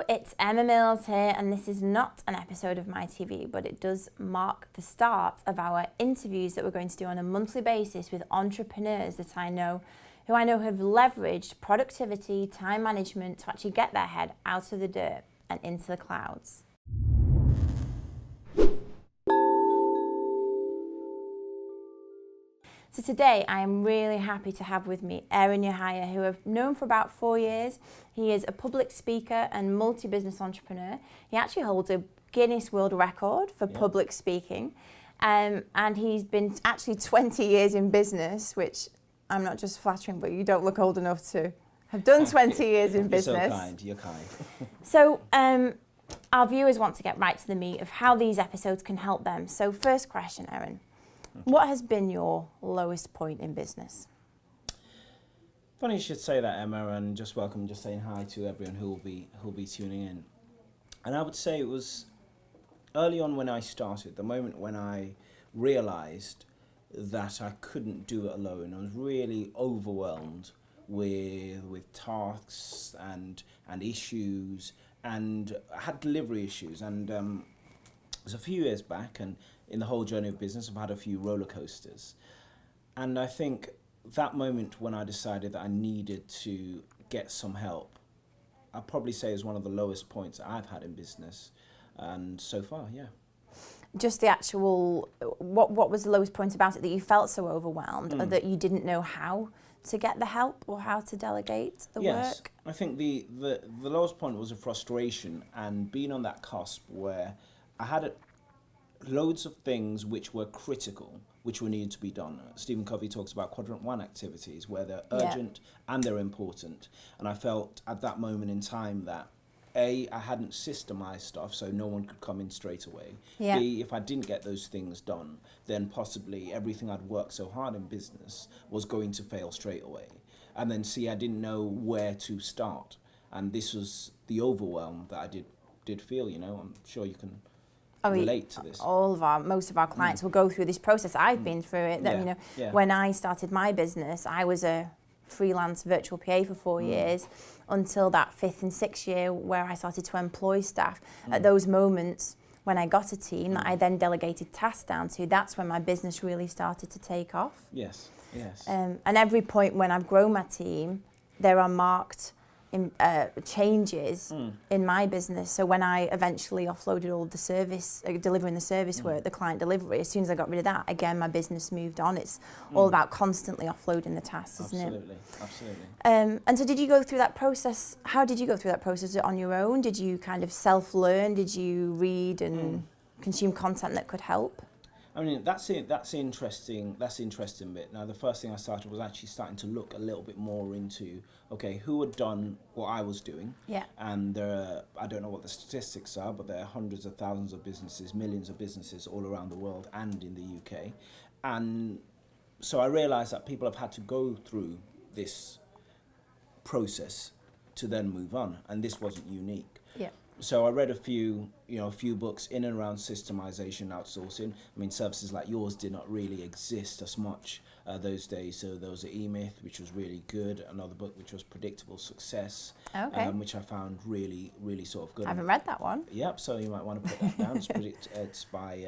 it's Emma Mills here, and this is not an episode of My TV, but it does mark the start of our interviews that we're going to do on a monthly basis with entrepreneurs that I know, who I know have leveraged productivity, time management to actually get their head out of the dirt and into the clouds. So today I am really happy to have with me Yahaya, who I've known for about 4 years. He is a public speaker and multi-business entrepreneur. He actually holds a Guinness World Record for public speaking. And he's been actually 20 years in business, which I'm not just flattering, but you don't look old enough to have done 20 years in business. You're kind. So our viewers want to get right to the meat of how these episodes can help them. So first question, Erin. What has been your lowest point in business? Funny you should say that, Emma, and just saying hi to everyone who will be tuning in. And I would say it was early on when I started, the moment when I realised that I couldn't do it alone. I was really overwhelmed with tasks and issues, and I had delivery issues. And it was a few years back, and in the whole journey of business, I've had a few roller coasters. And I think that moment when I decided that I needed to get some help, I'd probably say is one of the lowest points I've had in business. And so far, yeah. Just the actual, what was the lowest point about it, that you felt so overwhelmed or that you didn't know how to get the help or how to delegate the work? I think the lowest point was a frustration, and being on that cusp where I had loads of things which were critical, which were needed to be done. Stephen Covey talks about quadrant 1 activities, where they're urgent and they're important. And I felt at that moment in time that I hadn't systemized stuff, so no one could come in straight away. B, if I didn't get those things done, then possibly everything I'd worked so hard in business was going to fail straight away. And then C, I didn't know where to start. And this was the overwhelm that I did feel, I'm sure you can relate to this. Most of our clients will go through this process. I've been through it. When I started my business, I was a freelance virtual PA for 4 years until that 5th and 6th year where I started to employ staff. At those moments when I got a team that I then delegated tasks down to, that's when my business really started to take off. Yes. And every point when I've grown my team, there are marked changes in my business. So when I eventually offloaded all the service, delivering the service work, the client delivery, as soon as I got rid of that, again, my business moved on. It's all about constantly offloading the tasks, isn't it? Absolutely. And so did you go through that process? How did you go through that process? Was it on your own? Did you kind of self-learn? Did you read and consume content that could help? I mean, that's interesting. That's the interesting bit. Now, the first thing I started was actually starting to look a little bit more into, okay, who had done what I was doing. Yeah. And I don't know what the statistics are, but there are hundreds of thousands of businesses, millions of businesses all around the world and in the UK. And so I realized that people have had to go through this process to then move on, and this wasn't unique. Yeah. So I read a few books in and around systemization, outsourcing. I mean, services like yours did not really exist as much those days. So there was an E-Myth, which was really good. Another book, which was Predictable Success, which I found really, really sort of good. I haven't read that one. Yep, so you might want to put that down. It's by,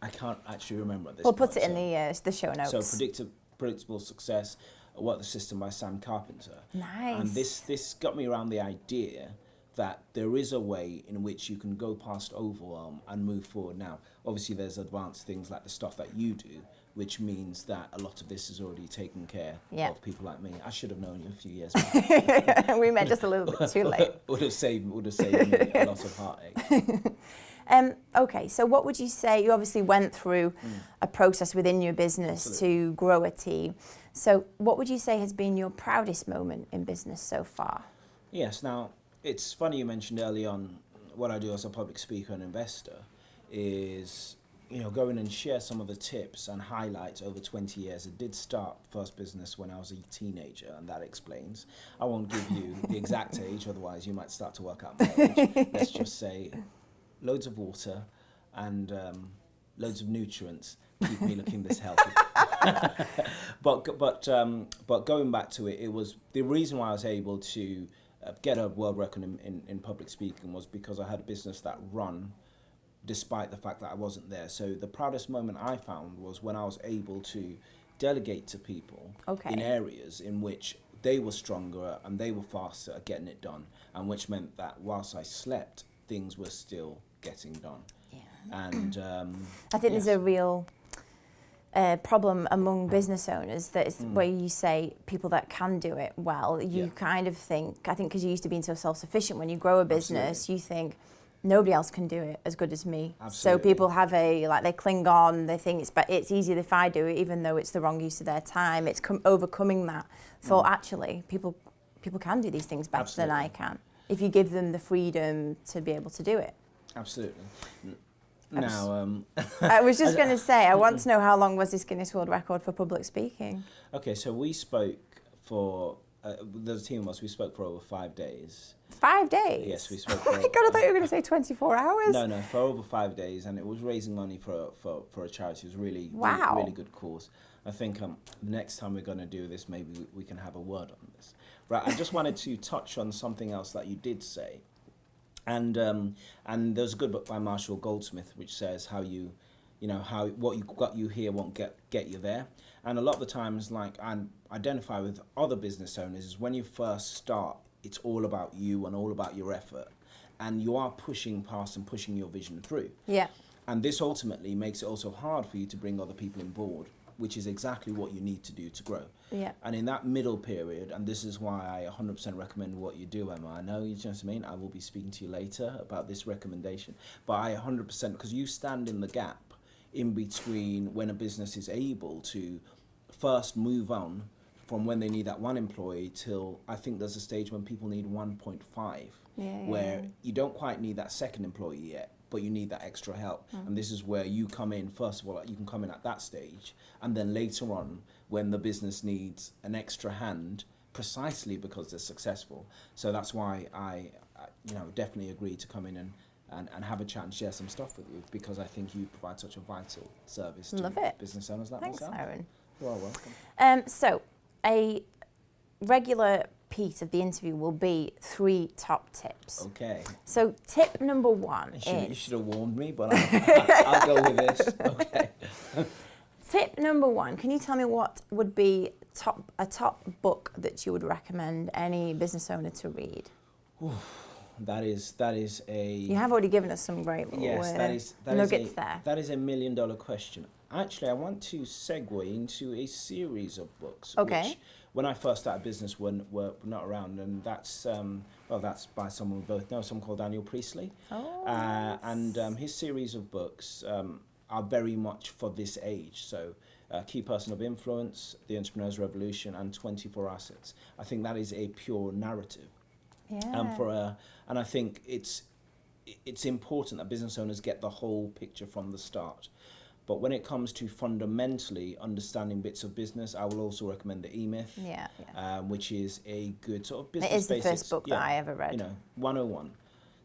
I can't actually remember at this We'll point, put it in the show notes. So Predictable Success, What the System by Sam Carpenter. Nice. And this got me around the idea that there is a way in which you can go past overwhelm and move forward. Now, obviously there's advanced things like the stuff that you do, which means that a lot of this is already taken care of people like me. I should have known you a few years back. We met just a little bit too late. would have saved me a lot of heartache. Okay, so what would you say, you obviously went through a process within your business to grow a team. So what would you say has been your proudest moment in business so far? Yes, now, it's funny you mentioned early on what I do as a public speaker and investor is, go in and share some of the tips and highlights over 20 years. It did start first business when I was a teenager, and that explains. I won't give you the exact age, otherwise you might start to work out my age. Let's just say loads of water and loads of nutrients keep me looking this healthy. But going back to it, it was the reason why I was able to get a world record in public speaking was because I had a business that run despite the fact that I wasn't there. So the proudest moment I found was when I was able to delegate to people Okay. in areas in which they were stronger and they were faster at getting it done, and which meant that whilst I slept, things were still getting done. Yeah. And I think yes. there's a real problem among business owners that is where you say people that can do it well, you Yeah. kind of think, I think because you're used to being so self-sufficient, when you grow a business, Absolutely. you think, nobody else can do it as good as me. Absolutely. So people have they cling on, they think it's easier if I do it, even though it's the wrong use of their time. It's overcoming that thought, actually, people can do these things better than I can, if you give them the freedom to be able to do it. Absolutely. Now, I was just going to say, I want to know, how long was this Guinness World Record for public speaking? okay, so we spoke for, there's a team of us, we spoke for over 5 days. 5 days? Yes, we spoke Oh for my God, I thought you were going to say 24 hours. No, for over 5 days, and it was raising money for a charity. It was really, Wow. really good cause. I think next time we're going to do this, maybe we can have a word on this. Right, I just wanted to touch on something else that you did say. And there's a good book by Marshall Goldsmith which says how how what you got you here won't get you there. And a lot of the times, like I identify with other business owners, is when you first start, it's all about you and all about your effort, and you are pushing past and pushing your vision through. Yeah. And this ultimately makes it also hard for you to bring other people on board, which is exactly what you need to do to grow. Yeah. And in that middle period, and this is why I 100% recommend what you do, Emma. I know, you know what I mean? I will be speaking to you later about this recommendation. But I 100%, because you stand in the gap in between when a business is able to first move on from when they need that one employee till I think there's a stage when people need 1.5, where you don't quite need that second employee yet, but you need that extra help. And this is where you come in. First of all, you can come in at that stage, and then later on, when the business needs an extra hand, precisely because they're successful. So that's why I definitely agree to come in and have a chat and share some stuff with you, because I think you provide such a vital service to business owners like Thanks, myself. Aaron. You are welcome. So a regular piece of the interview will be 3 top tips. Okay. So tip number 1 You is... should have warned me, but I'll go with this. Okay. Tip number 1, can you tell me what would be a top book that you would recommend any business owner to read? That is a... You have already given us some great little nuggets there. That is $1 million question. Actually, I want to segue into a series of books. Okay. Which, when I first started business, were not around, and that's that's by someone we both know, someone called Daniel Priestley. Oh, and his series of books are very much for this age. So, Key Person of Influence, The Entrepreneur's Revolution, and 24 Assets. I think that is a pure narrative. yeah. And I think it's important that business owners get the whole picture from the start. But when it comes to fundamentally understanding bits of business, I will also recommend the E-Myth, which is a good sort of business basics. It is the first book that I ever read. 101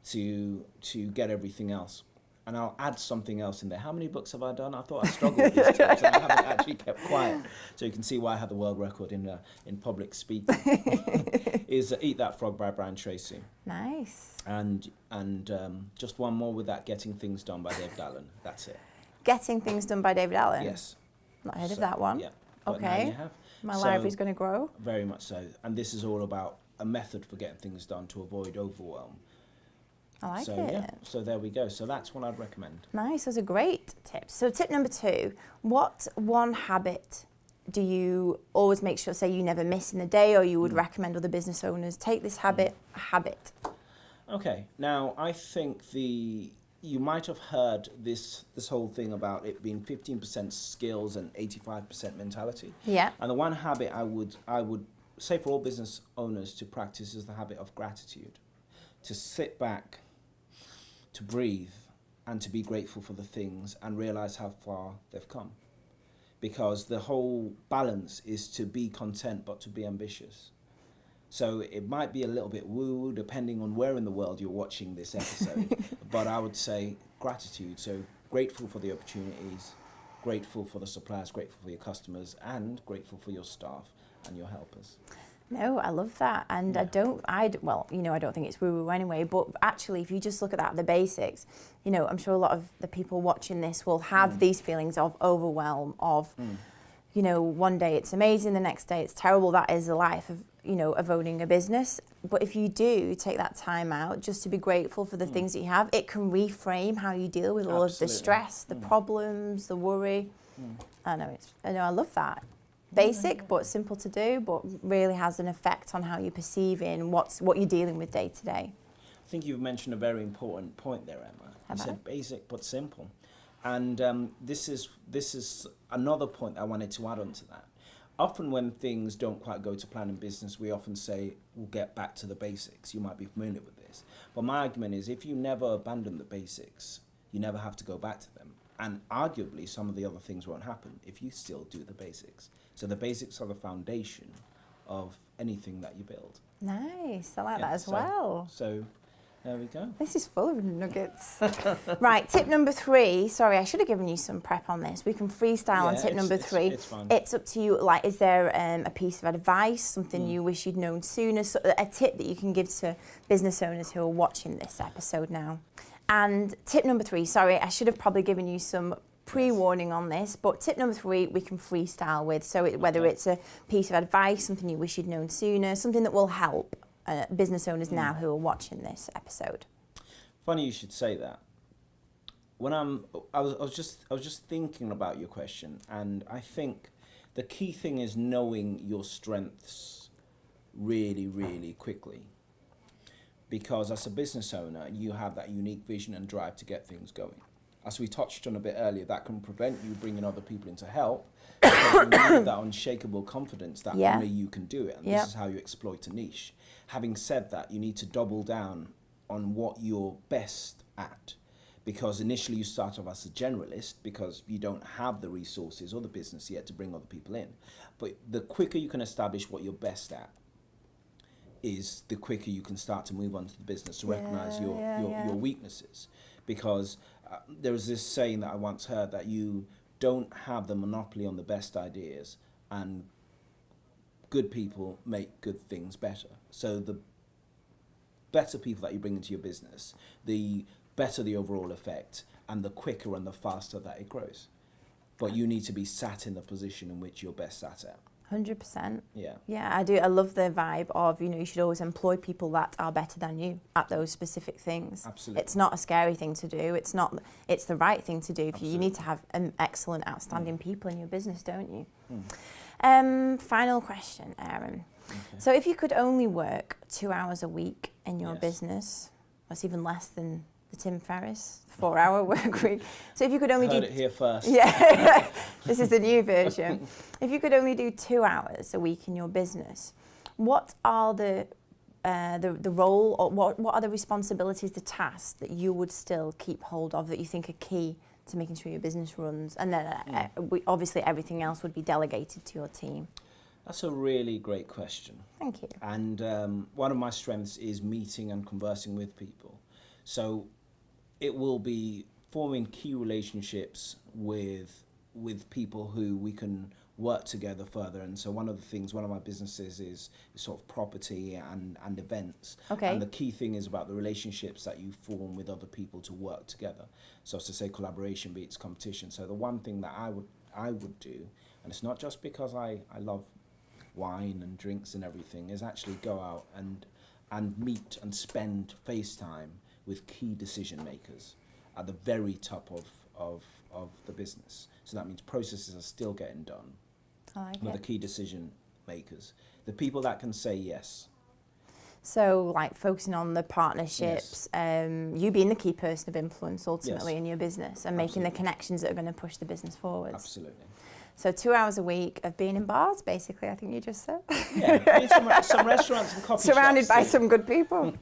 to get everything else. And I'll add something else in there. How many books have I done? I thought I struggled with these tips, and I haven't actually kept quiet. So you can see why I had the world record in public speaking. Is Eat That Frog by Brian Tracy. Nice. And just one more with that, Getting Things Done by David Allen. That's it. Getting Things Done by David Allen? Yes. Not heard of that one. Yeah. But now Okay. you have. My library's going to grow. Very much so. And this is all about a method for getting things done to avoid overwhelm. I like So it. yeah, so there we go. So that's what I'd recommend. Nice, those are great tips. So tip number 2, what one habit do you always make sure, say you never miss in the day, or you would recommend other business owners take this habit, Okay, now I think you might have heard this whole thing about it being 15% skills and 85% mentality. Yeah. And the one habit I would say for all business owners to practice is the habit of gratitude. To sit back, to breathe, and to be grateful for the things and realize how far they've come. Because the whole balance is to be content but to be ambitious. So it might be a little bit woo depending on where in the world you're watching this episode. But I would say gratitude. So grateful for the opportunities, grateful for the suppliers, grateful for your customers, and grateful for your staff and your helpers. No, I love that. And I don't think it's woo-woo anyway, but actually, if you just look at that, the basics, I'm sure a lot of the people watching this will have these feelings of overwhelm, of, one day it's amazing, the next day it's terrible. That is the life of owning a business. But if you do take that time out just to be grateful for the things that you have, it can reframe how you deal with all of the stress, the problems, the worry. I know, I love that. Basic, but simple to do, but really has an effect on how you're perceiving what you're dealing with day to day. I think you've mentioned a very important point there, Emma. You said basic but simple. And this is another point I wanted to add on to that. Often when things don't quite go to plan in business, we often say, we'll get back to the basics. You might be familiar with this. But my argument is, if you never abandon the basics, you never have to go back to them. And arguably, some of the other things won't happen if you still do the basics. So the basics are the foundation of anything that you build. Nice, I like that as well. So there we go. This is full of nuggets. Right, tip number 3. Sorry, I should have given you some prep on this. We can freestyle on tip number 3. It's fine. It's up to you. Like, is there a piece of advice, something you wish you'd known sooner, a tip that you can give to business owners who are watching this episode now? And tip number 3, sorry, I should have probably given you some pre-warning on this, but tip number 3 we can freestyle with. So whether it's a piece of advice, something you wish you'd known sooner, something that will help business owners now who are watching this episode. Funny you should say that. When I was just thinking about your question, and I think the key thing is knowing your strengths really, really quickly. Because as a business owner, you have that unique vision and drive to get things going. As we touched on a bit earlier, that can prevent you bringing other people in to help, because you need that unshakable confidence that only you can do it, and this is how you exploit a niche. Having said that, you need to double down on what you're best at, because initially you start off as a generalist because you don't have the resources or the business yet to bring other people in. But the quicker you can establish what you're best at, is the quicker you can start to move on to the business to recognize your weaknesses. Because there was this saying that I once heard, that you don't have the monopoly on the best ideas, and good people make good things better. So the better people that you bring into your business, the better the overall effect, and the quicker and the faster that it grows. But you need to be sat in the position in which you're best sat at. 100%. Yeah. Yeah, I do. I love the vibe of, you should always employ people that are better than you at those specific things. Absolutely. It's not a scary thing to do. It's the right thing to do. You need to have excellent, outstanding people in your business, don't you? Final question, Aaron. Okay. So if you could only work 2 hours a week in your business, that's even less than the Tim Ferriss 4-hour work week. So if you could only Heard it here first. Yeah, this is the new version. If you could only do 2 hours a week in your business, what are the role, or what are the responsibilities, the tasks that you would still keep hold of that you think are key to making sure your business runs? And then obviously everything else would be delegated to your team. That's a really great question. Thank you. And one of my strengths is meeting and conversing with people. So it will be forming key relationships with people who we can work together further. And so one of my businesses is sort of property and events. Okay. And the key thing is about the relationships that you form with other people to work together. So as to say, collaboration beats competition. So the one thing that I would do, and it's not just because I love wine and drinks and everything, is actually go out and meet and spend face time with key decision makers at the very top of the business. So that means processes are still getting done. But the key decision makers, the people that can say yes. So like focusing on the partnerships, you being the key person of influence ultimately in your business, and making the connections that are going to push the business forwards. Absolutely. So 2 hours a week of being in bars, basically, I think you just said. Yeah, some restaurants and coffee surrounded shops. by some good people.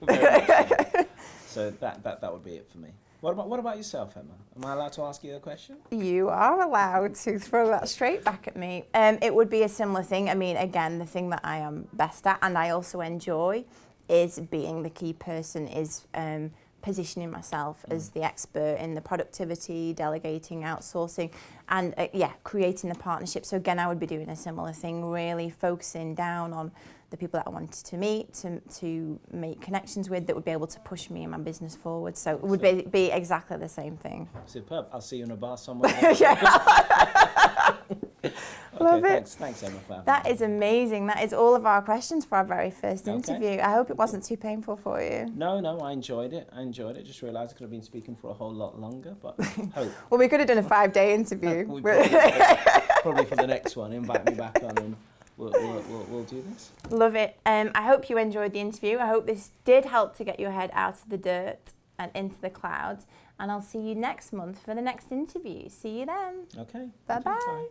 So that would be it for me. What about yourself, Emma? Am I allowed to ask you a question? You are allowed to throw that straight back at me. It would be a similar thing. I mean, again, the thing that I am best at and I also enjoy is being the key person, is positioning myself as the expert in the productivity, delegating, outsourcing, and creating the partnership. So again, I would be doing a similar thing, really focusing down on the people that I wanted to meet, to make connections with that would be able to push me and my business forward. So it would be exactly the same thing. Superb. I'll see you in a bar somewhere. Love it. Thanks Emma for having That me. is amazing. That is all of our questions for our very first interview. I hope it wasn't too painful for you. No, I enjoyed it. Just realised I could have been speaking for a whole lot longer, but hope. Well, we could have done a 5-day interview. Probably for the next one, invite me back on and we'll do this. Love it. I hope you enjoyed the interview. I hope this did help to get your head out of the dirt and into the clouds. And I'll see you next month for the next interview. See you then. Okay. Bye-bye.